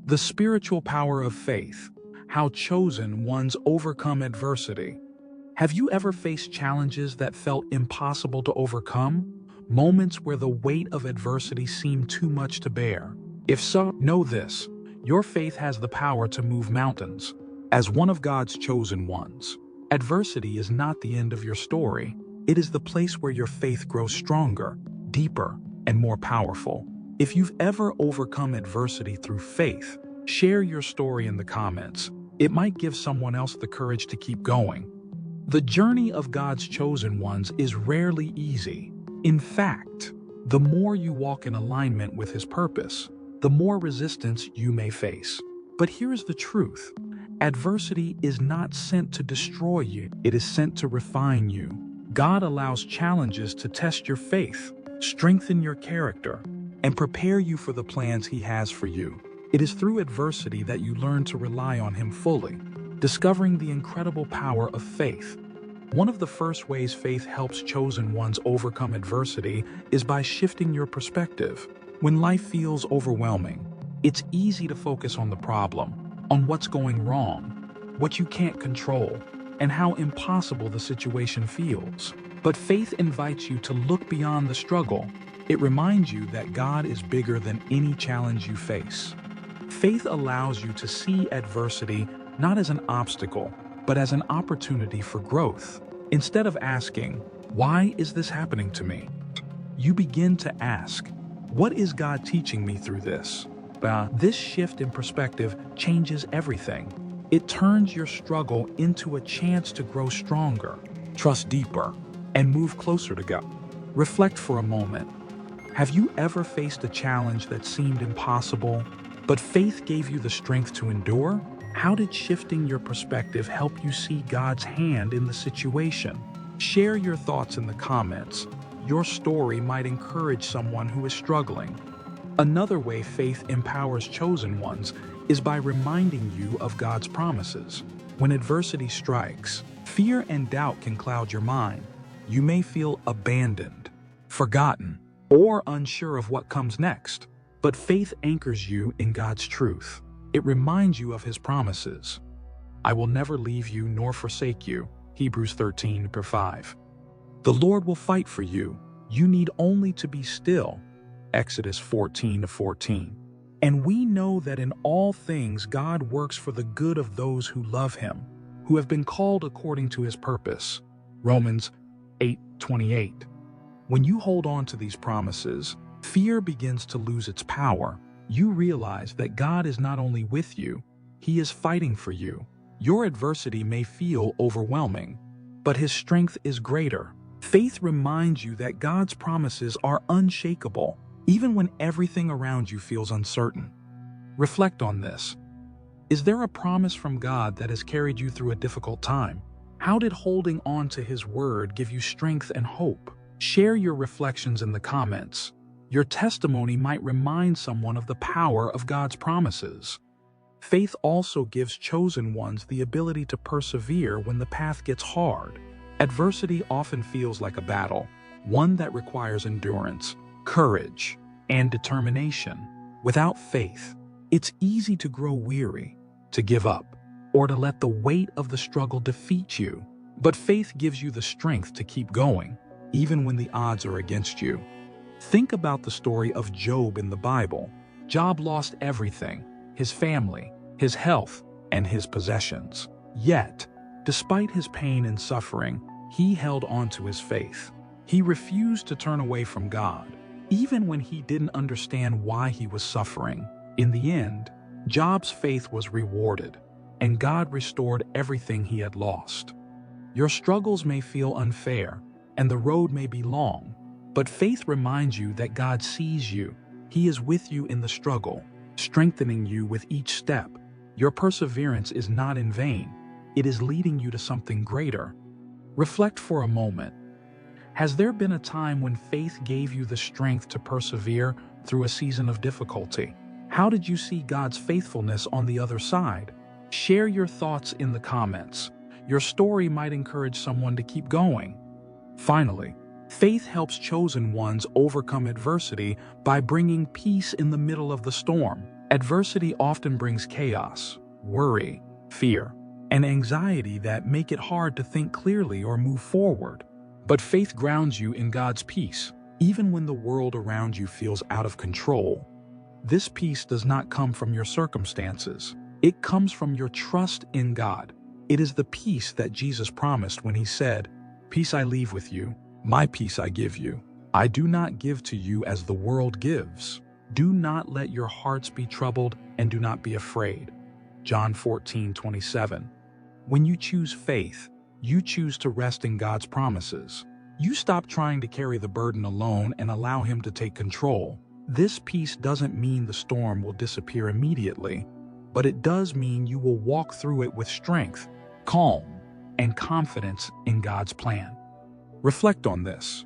The spiritual power of faith, how chosen ones overcome adversity. Have you ever faced challenges that felt impossible to overcome? Moments where the weight of adversity seemed too much to bear? If so, know this: your faith has the power to move mountains. As one of God's chosen ones, adversity is not the end of your story. It is the place where your faith grows stronger, deeper, and more powerful. If you've ever overcome adversity through faith, share your story in the comments. It might give someone else the courage to keep going. The journey of God's chosen ones is rarely easy. In fact, the more you walk in alignment with His purpose, the more resistance you may face. But here's the truth: adversity is not sent to destroy you, it is sent to refine you. God allows challenges to test your faith, strengthen your character, and prepare you for the plans He has for you. It is through adversity that you learn to rely on Him fully, discovering the incredible power of faith. One of the first ways faith helps chosen ones overcome adversity is by shifting your perspective. When life feels overwhelming, it's easy to focus on the problem, on what's going wrong, what you can't control, and how impossible the situation feels. But faith invites you to look beyond the struggle. It reminds you that God is bigger than any challenge you face. Faith allows you to see adversity not as an obstacle, but as an opportunity for growth. Instead of asking, "Why is this happening to me?" you begin to ask, "What is God teaching me through this?" This shift in perspective changes everything. It turns your struggle into a chance to grow stronger, trust deeper, and move closer to God. Reflect for a moment. Have you ever faced a challenge that seemed impossible, but faith gave you the strength to endure? How did shifting your perspective help you see God's hand in the situation? Share your thoughts in the comments. Your story might encourage someone who is struggling. Another way faith empowers chosen ones is by reminding you of God's promises. When adversity strikes, fear and doubt can cloud your mind. You may feel abandoned, forgotten, or unsure of what comes next. But faith anchors you in God's truth. It reminds you of His promises. "I will never leave you nor forsake you." Hebrews 13:5. "The Lord will fight for you. You need only to be still." Exodus 14:14. And we know that in all things God works for the good of those who love Him, who have been called according to His purpose. Romans 8:28. When you hold on to these promises, fear begins to lose its power. You realize that God is not only with you, He is fighting for you. Your adversity may feel overwhelming, but His strength is greater. Faith reminds you that God's promises are unshakable, even when everything around you feels uncertain. Reflect on this. Is there a promise from God that has carried you through a difficult time? How did holding on to His word give you strength and hope? Share your reflections in the comments. Your testimony might remind someone of the power of God's promises. Faith also gives chosen ones the ability to persevere when the path gets hard. Adversity often feels like a battle, one that requires endurance, courage, and determination. Without faith, it's easy to grow weary, to give up, or to let the weight of the struggle defeat you. But faith gives you the strength to keep going, even when the odds are against you. Think about the story of Job in the Bible. Job lost everything: his family, his health, and his possessions. Yet, despite his pain and suffering, he held on to his faith. He refused to turn away from God, even when he didn't understand why he was suffering. In the end, Job's faith was rewarded, and God restored everything he had lost. Your struggles may feel unfair, and the road may be long, but faith reminds you that God sees you. He is with you in the struggle, strengthening you with each step. Your perseverance is not in vain. It is leading you to something greater. Reflect for a moment. Has there been a time when faith gave you the strength to persevere through a season of difficulty? How did you see God's faithfulness on the other side? Share your thoughts in the comments. Your story might encourage someone to keep going. Finally, faith helps chosen ones overcome adversity by bringing peace in the middle of the storm. Adversity often brings chaos, worry, fear, and anxiety that make it hard to think clearly or move forward. But faith grounds you in God's peace, even when the world around you feels out of control. This peace does not come from your circumstances. It comes from your trust in God. It is the peace that Jesus promised when he said, "Peace I leave with you, my peace I give you. I do not give to you as the world gives. Do not let your hearts be troubled and do not be afraid." John 14:27. When you choose faith, you choose to rest in God's promises. You stop trying to carry the burden alone and allow him to take control. This peace doesn't mean the storm will disappear immediately, but it does mean you will walk through it with strength, calm, and confidence in God's plan. Reflect on this.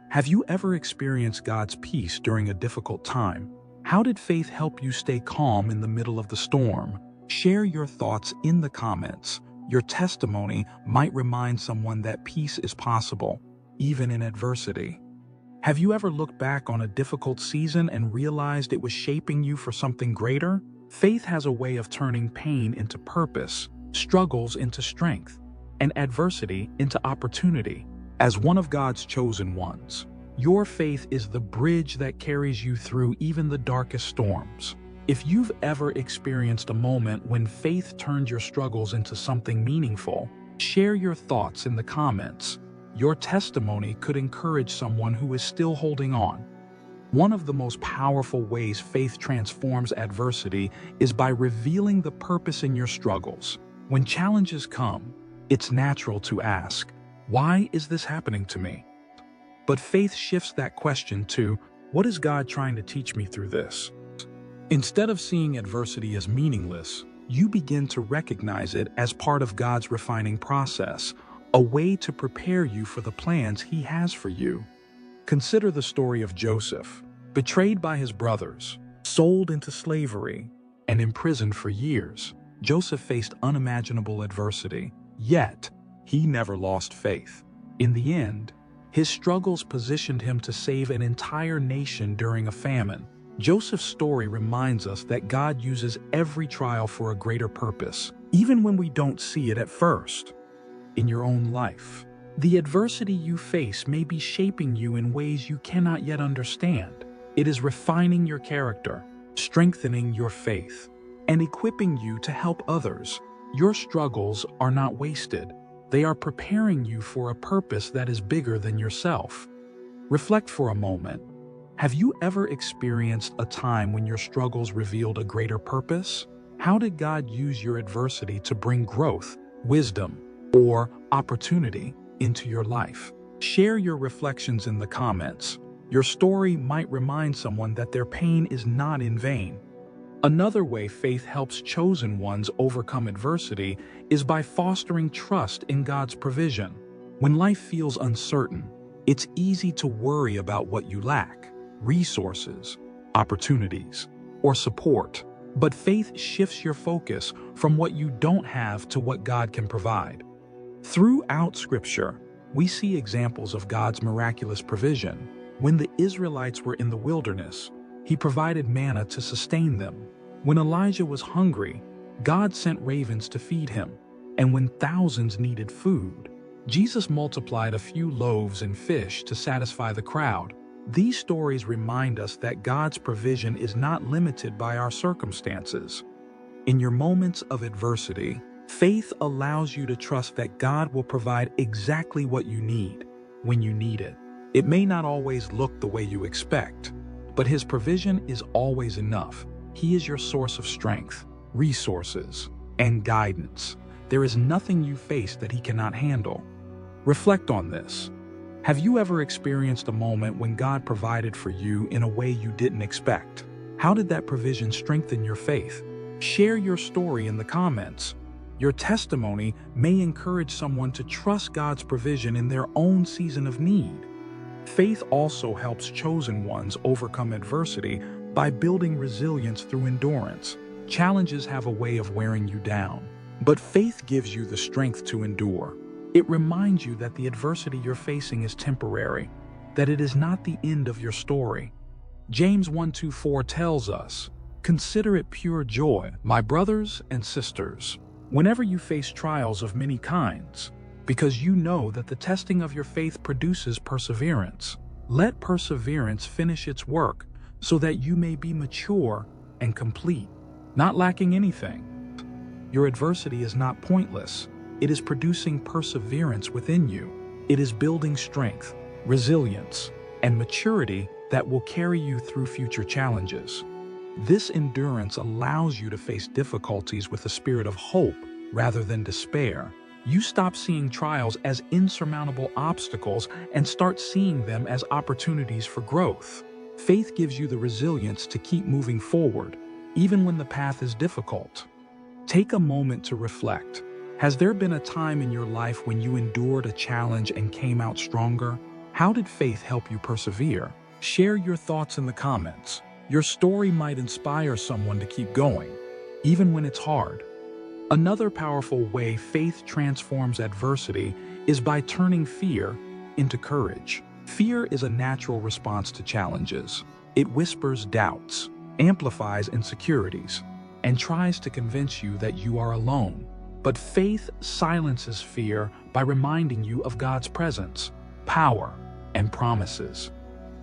Have you ever experienced God's peace during a difficult time? How did faith help you stay calm in the middle of the storm? Share your thoughts in the comments. Your testimony might remind someone that peace is possible, even in adversity. Have you ever looked back on a difficult season and realized it was shaping you for something greater? Faith has a way of turning pain into purpose, struggles into strength, and adversity into opportunity. As one of God's chosen ones, your faith is the bridge that carries you through even the darkest storms. If you've ever experienced a moment when faith turned your struggles into something meaningful, share your thoughts in the comments. Your testimony could encourage someone who is still holding on. One of the most powerful ways faith transforms adversity is by revealing the purpose in your struggles. When challenges come, it's natural to ask, "Why is this happening to me?" But faith shifts that question to, "What is God trying to teach me through this?" Instead of seeing adversity as meaningless, you begin to recognize it as part of God's refining process, a way to prepare you for the plans he has for you. Consider the story of Joseph, betrayed by his brothers, sold into slavery, and imprisoned for years. Joseph faced unimaginable adversity, yet he never lost faith. In the end, his struggles positioned him to save an entire nation during a famine. Joseph's story reminds us that God uses every trial for a greater purpose, even when we don't see it at first. In your own life, the adversity you face may be shaping you in ways you cannot yet understand. It is refining your character, strengthening your faith, and equipping you to help others. Your struggles are not wasted. They are preparing you for a purpose that is bigger than yourself. Reflect for a moment. Have you ever experienced a time when your struggles revealed a greater purpose? How did God use your adversity to bring growth, wisdom, or opportunity into your life? Share your reflections in the comments. Your story might remind someone that their pain is not in vain. Another way faith helps chosen ones overcome adversity is by fostering trust in God's provision. When life feels uncertain, it's easy to worry about what you lack: resources, opportunities, or support. But faith shifts your focus from what you don't have to what God can provide. Throughout Scripture, we see examples of God's miraculous provision. When the Israelites were in the wilderness, he provided manna to sustain them. When Elijah was hungry, God sent ravens to feed him. And when thousands needed food, Jesus multiplied a few loaves and fish to satisfy the crowd. These stories remind us that God's provision is not limited by our circumstances. In your moments of adversity, faith allows you to trust that God will provide exactly what you need when you need it. It may not always look the way you expect, but his provision is always enough. He is your source of strength, resources, and guidance. There is nothing you face that he cannot handle. Reflect on this. Have you ever experienced a moment when God provided for you in a way you didn't expect? How did that provision strengthen your faith? Share your story in the comments. Your testimony may encourage someone to trust God's provision in their own season of need. Faith also helps chosen ones overcome adversity by building resilience through endurance. Challenges have a way of wearing you down, but faith gives you the strength to endure. It reminds you that the adversity you're facing is temporary, that it is not the end of your story. James 1:24 tells us, Consider it pure joy, my brothers and sisters, whenever you face trials of many kinds, because you know that the testing of your faith produces perseverance. Let perseverance finish its work, so that you may be mature and complete, not lacking anything. Your adversity is not pointless. It is producing perseverance within you. It is building strength, resilience, and maturity that will carry you through future challenges. This endurance allows you to face difficulties with a spirit of hope rather than despair. You stop seeing trials as insurmountable obstacles and start seeing them as opportunities for growth. Faith gives you the resilience to keep moving forward, even when the path is difficult. Take a moment to reflect. Has there been a time in your life when you endured a challenge and came out stronger? How did faith help you persevere? Share your thoughts in the comments. Your story might inspire someone to keep going, even when it's hard. Another powerful way faith transforms adversity is by turning fear into courage. Fear is a natural response to challenges. It whispers doubts, amplifies insecurities, and tries to convince you that you are alone. But faith silences fear by reminding you of God's presence, power, and promises.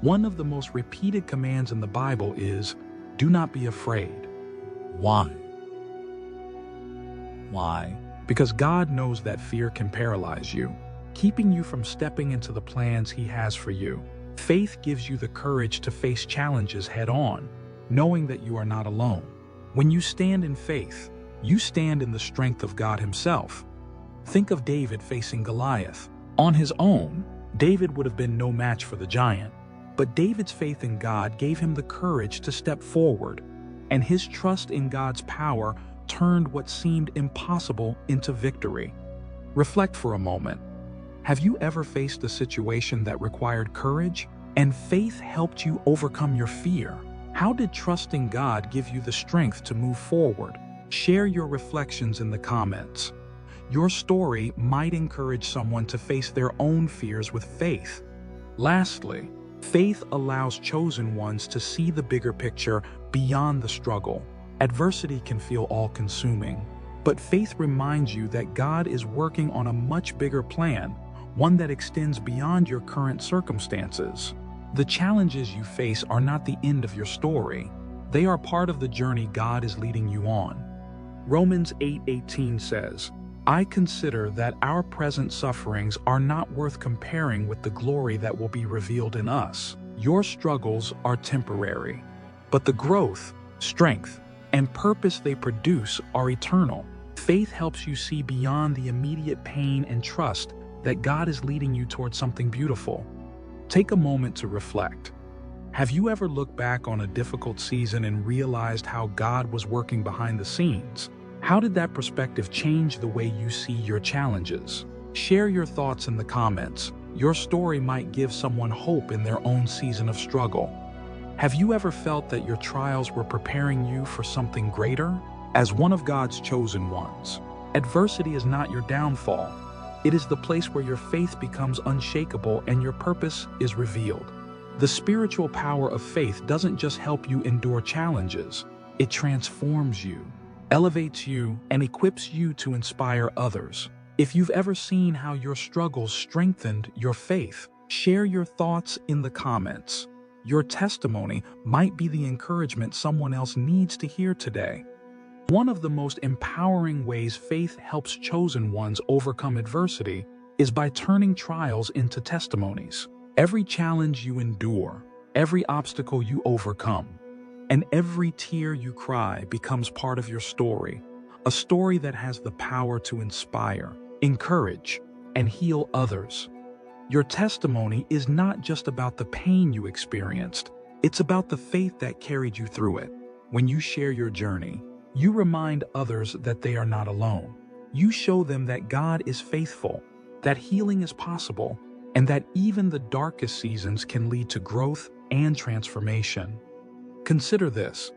One of the most repeated commands in the Bible is, "Do not be afraid." Why? Why? Because God knows that fear can paralyze you, keeping you from stepping into the plans He has for you. Faith gives you the courage to face challenges head-on, knowing that you are not alone. When you stand in faith, you stand in the strength of God Himself. Think of David facing Goliath. On his own, David would have been no match for the giant. But David's faith in God gave him the courage to step forward, and his trust in God's power turned what seemed impossible into victory. Reflect for a moment. Have you ever faced a situation that required courage, and faith helped you overcome your fear? How did trusting God give you the strength to move forward? Share your reflections in the comments. Your story might encourage someone to face their own fears with faith. Lastly, faith allows chosen ones to see the bigger picture beyond the struggle. Adversity can feel all-consuming, but faith reminds you that God is working on a much bigger plan, one that extends beyond your current circumstances. The challenges you face are not the end of your story. They are part of the journey God is leading you on. Romans 8:18 says, "I consider that our present sufferings are not worth comparing with the glory that will be revealed in us. Your struggles are temporary, but the growth, strength, and purpose they produce are eternal." Faith helps you see beyond the immediate pain and trust that God is leading you towards something beautiful. Take a moment to reflect. Have you ever looked back on a difficult season and realized how God was working behind the scenes? How did that perspective change the way you see your challenges? Share your thoughts in the comments. Your story might give someone hope in their own season of struggle. Have you ever felt that your trials were preparing you for something greater? As one of God's chosen ones, adversity is not your downfall. It is the place where your faith becomes unshakable and your purpose is revealed. The spiritual power of faith doesn't just help you endure challenges, it transforms you, elevates you, and equips you to inspire others. If you've ever seen how your struggles strengthened your faith, share your thoughts in the comments. Your testimony might be the encouragement someone else needs to hear today. One of the most empowering ways faith helps chosen ones overcome adversity is by turning trials into testimonies. Every challenge you endure, every obstacle you overcome, and every tear you cry becomes part of your story, a story that has the power to inspire, encourage, and heal others. Your testimony is not just about the pain you experienced, it's about the faith that carried you through it. When you share your journey, you remind others that they are not alone. You show them that God is faithful, that healing is possible, and that even the darkest seasons can lead to growth and transformation. Consider this.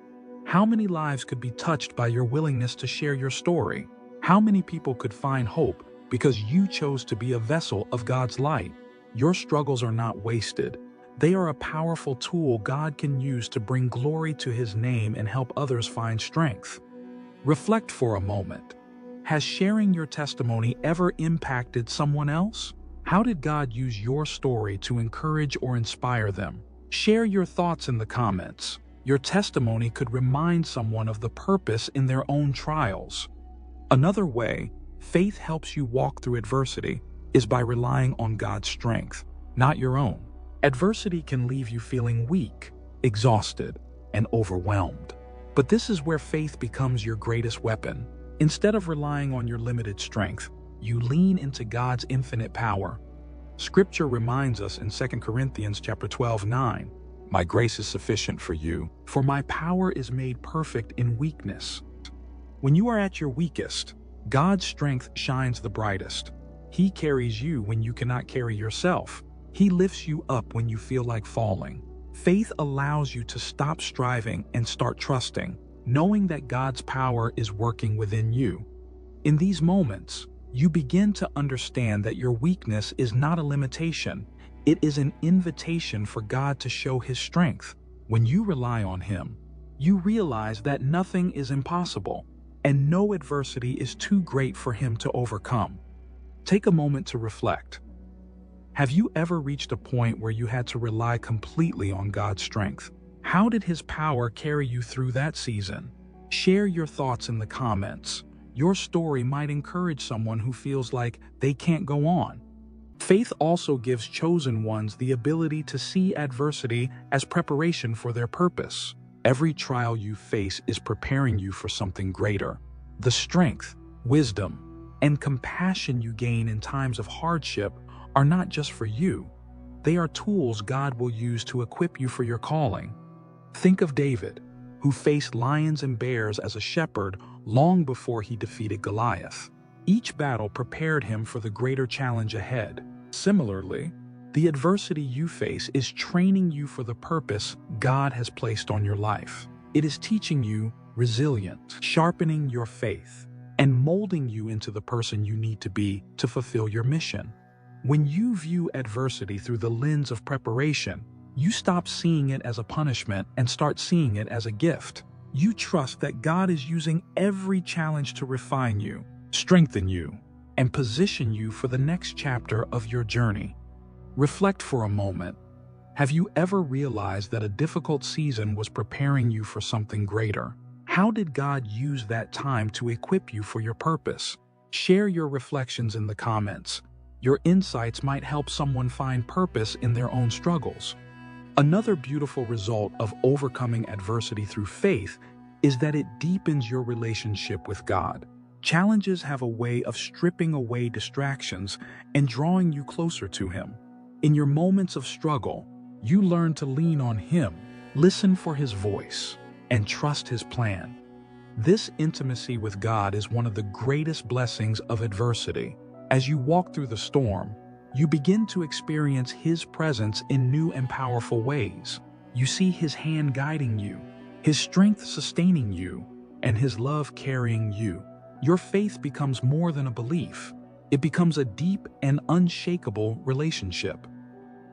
How many lives could be touched by your willingness to share your story? How many people could find hope because you chose to be a vessel of God's light? Your struggles are not wasted. They are a powerful tool God can use to bring glory to His name and help others find strength. Reflect for a moment. Has sharing your testimony ever impacted someone else? How did God use your story to encourage or inspire them? Share your thoughts in the comments. Your testimony could remind someone of the purpose in their own trials. Another way faith helps you walk through adversity is by relying on God's strength, not your own. Adversity can leave you feeling weak, exhausted, and overwhelmed. But this is where faith becomes your greatest weapon. Instead of relying on your limited strength, you lean into God's infinite power. Scripture reminds us in 2 Corinthians chapter 12:9, "My grace is sufficient for you, for my power is made perfect in weakness." When you are at your weakest, God's strength shines the brightest. He carries you when you cannot carry yourself. He lifts you up when you feel like falling. Faith allows you to stop striving and start trusting, knowing that God's power is working within you. In these moments, you begin to understand that your weakness is not a limitation. It is an invitation for God to show His strength. When you rely on Him, you realize that nothing is impossible, and no adversity is too great for Him to overcome. Take a moment to reflect. Have you ever reached a point where you had to rely completely on God's strength? How did His power carry you through that season? Share your thoughts in the comments. Your story might encourage someone who feels like they can't go on. Faith also gives chosen ones the ability to see adversity as preparation for their purpose. Every trial you face is preparing you for something greater. The strength, wisdom, and compassion you gain in times of hardship are not just for you. They are tools God will use to equip you for your calling. Think of David, who faced lions and bears as a shepherd long before he defeated Goliath. Each battle prepared him for the greater challenge ahead. Similarly, the adversity you face is training you for the purpose God has placed on your life. It is teaching you resilience, sharpening your faith, and molding you into the person you need to be to fulfill your mission. When you view adversity through the lens of preparation, you stop seeing it as a punishment and start seeing it as a gift. You trust that God is using every challenge to refine you, strengthen you, and position you for the next chapter of your journey. Reflect for a moment. Have you ever realized that a difficult season was preparing you for something greater? How did God use that time to equip you for your purpose? Share your reflections in the comments. Your insights might help someone find purpose in their own struggles. Another beautiful result of overcoming adversity through faith is that it deepens your relationship with God. Challenges have a way of stripping away distractions and drawing you closer to Him. In your moments of struggle, you learn to lean on Him, listen for His voice, and trust His plan. This intimacy with God is one of the greatest blessings of adversity. As you walk through the storm, you begin to experience His presence in new and powerful ways. You see His hand guiding you, His strength sustaining you, and His love carrying you. Your faith becomes more than a belief. It becomes a deep and unshakable relationship.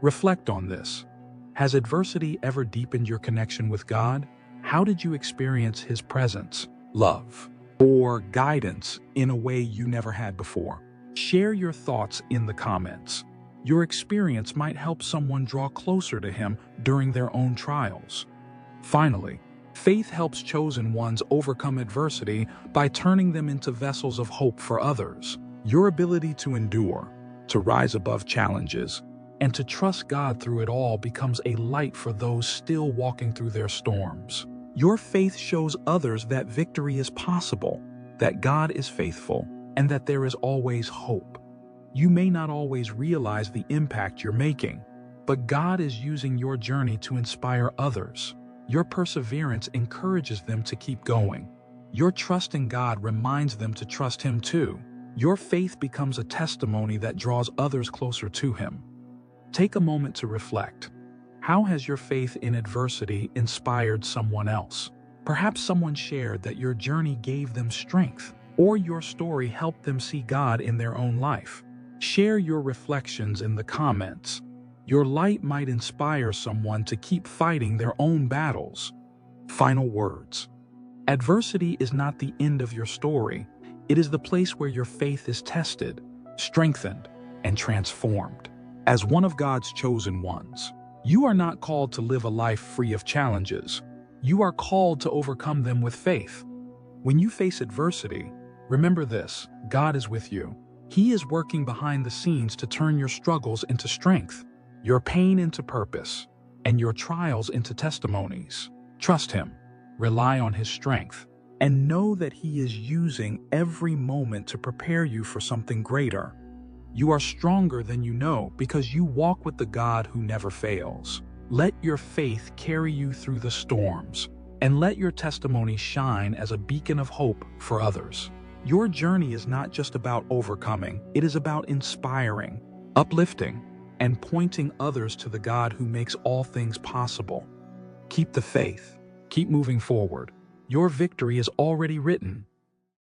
Reflect on this. Has adversity ever deepened your connection with God? How did you experience His presence, love, or guidance in a way you never had before? Share your thoughts in the comments. Your experience might help someone draw closer to Him during their own trials. Finally, faith helps chosen ones overcome adversity by turning them into vessels of hope for others. Your ability to endure, to rise above challenges, and to trust God through it all becomes a light for those still walking through their storms. Your faith shows others that victory is possible, that God is faithful, and that there is always hope. You may not always realize the impact you're making, but God is using your journey to inspire others. Your perseverance encourages them to keep going. Your trust in God reminds them to trust Him too. Your faith becomes a testimony that draws others closer to Him. Take a moment to reflect. How has your faith in adversity inspired someone else? Perhaps someone shared that your journey gave them strength, or your story helped them see God in their own life. Share your reflections in the comments. Your light might inspire someone to keep fighting their own battles. Final words. Adversity is not the end of your story. It is the place where your faith is tested, strengthened, and transformed. As one of God's chosen ones, you are not called to live a life free of challenges. You are called to overcome them with faith. When you face adversity, remember this: God is with you. He is working behind the scenes to turn your struggles into strength, your pain into purpose, and your trials into testimonies. Trust Him, rely on His strength, and know that He is using every moment to prepare you for something greater. You are stronger than you know because you walk with the God who never fails. Let your faith carry you through the storms, and let your testimony shine as a beacon of hope for others. Your journey is not just about overcoming, it is about inspiring, uplifting, and pointing others to the God who makes all things possible. Keep the faith. Keep moving forward. Your victory is already written.